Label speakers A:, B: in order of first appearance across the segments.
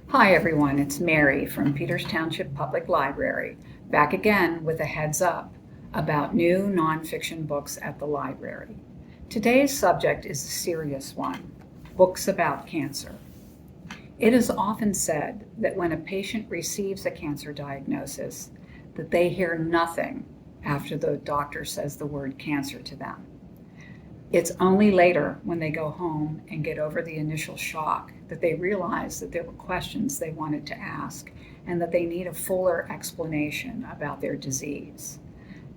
A: Hi everyone, it's Mary from Peters Township Public Library, back again with a heads up about new nonfiction books at the library. Today's subject is a serious one, books about cancer. It is often said that when a patient receives a cancer diagnosis, that they hear nothing after the doctor says the word cancer to them. It's only later, when they go home and get over the initial shock, that they realize that there were questions they wanted to ask and that they need a fuller explanation about their disease.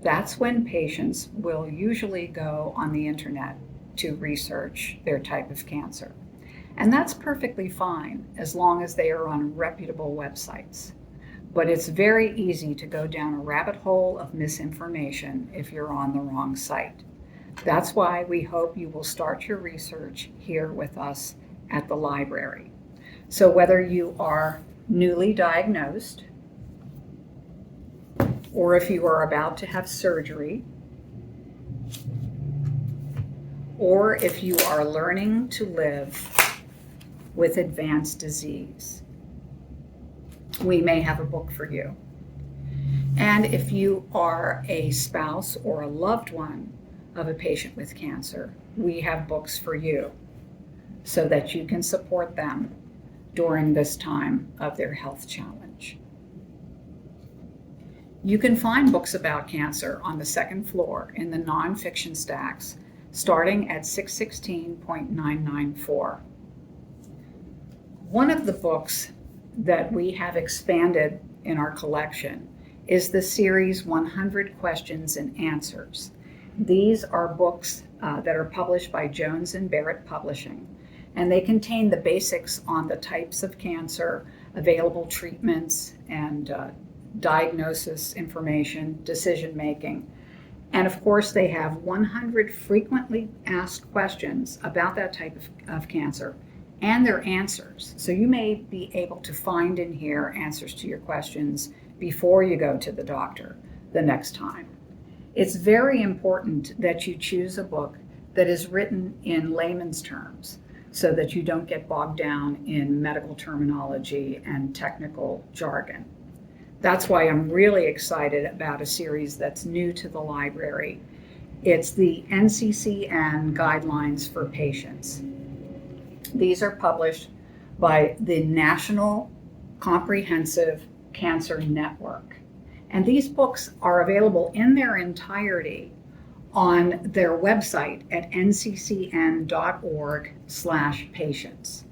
A: That's when patients will usually go on the internet to research their type of cancer. And that's perfectly fine as long as they are on reputable websites. But it's very easy to go down a rabbit hole of misinformation if you're on the wrong site. That's why we hope you will start your research here with us at the library. So whether you are newly diagnosed, or if you are about to have surgery, or if you are learning to live with advanced disease, we may have a book for you. And if you are a spouse or a loved one of a patient with cancer, we have books for you so that you can support them during this time of their health challenge. You can find books about cancer on the second floor in the nonfiction stacks starting at $616.994. One of the books that we have expanded in our collection is the series 100 Questions and Answers. These are books that are published by Jones and Barrett Publishing, and they contain the basics on the types of cancer, available treatments, and diagnosis information, decision making. And of course, they have 100 frequently asked questions about that type of cancer and their answers. So you may be able to find in here answers to your questions before you go to the doctor the next time. It's very important that you choose a book that is written in layman's terms so that you don't get bogged down in medical terminology and technical jargon. That's why I'm really excited about a series that's new to the library. It's the NCCN Guidelines for Patients. These are published by the National Comprehensive Cancer Network. And these books are available in their entirety on their website at nccn.org/patients.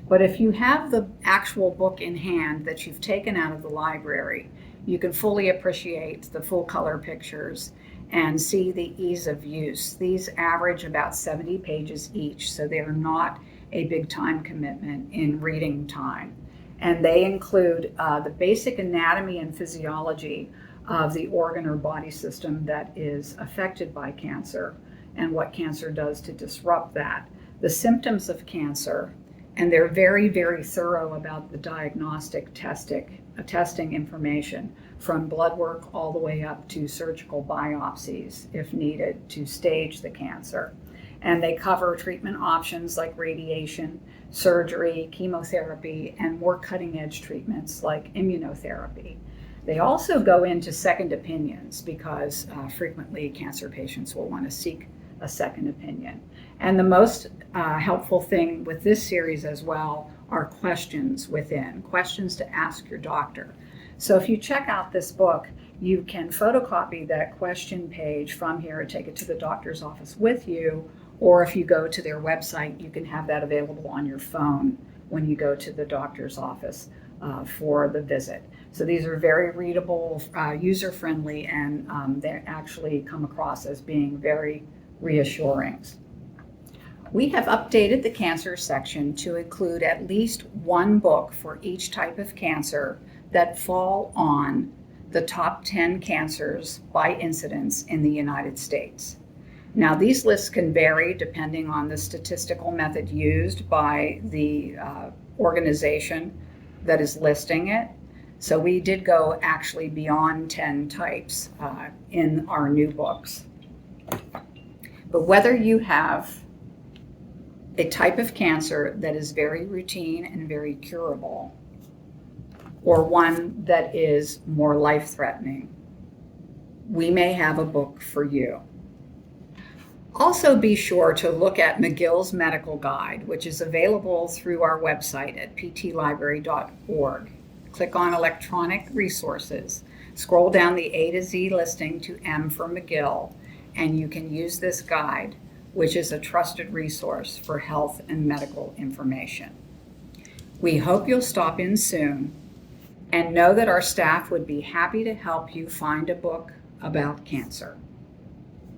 A: But if you have the actual book in hand that you've taken out of the library, you can fully appreciate the full color pictures and see the ease of use. These average about 70 pages each, so they are not a big time commitment in reading time. And they include the basic anatomy and physiology of the organ or body system that is affected by cancer and what cancer does to disrupt that, the symptoms of cancer, and they're very, very thorough about the diagnostic testing information from blood work all the way up to surgical biopsies if needed to stage the cancer. And they cover treatment options like radiation, surgery, chemotherapy, and more cutting-edge treatments like immunotherapy. They also go into second opinions because frequently cancer patients will want to seek a second opinion. And the most helpful thing with this series as well are questions within, questions to ask your doctor. So if you check out this book, you can photocopy that question page from here and take it to the doctor's office with you, or if you go to their website, you can have that available on your phone when you go to the doctor's office for the visit. So these are very readable, user-friendly, and they actually come across as being very reassuring. We have updated the cancer section to include at least one book for each type of cancer that fall on the top 10 cancers by incidence in the United States. Now, these lists can vary depending on the statistical method used by the organization that is listing it. So we did go actually beyond 10 types in our new books. But whether you have a type of cancer that is very routine and very curable, or one that is more life-threatening, we may have a book for you. Also, be sure to look at McGill's Medical Guide, which is available through our website at ptlibrary.org. Click on Electronic Resources, scroll down the A to Z listing to M for McGill, and you can use this guide, which is a trusted resource for health and medical information. We hope you'll stop in soon, and know that our staff would be happy to help you find a book about cancer.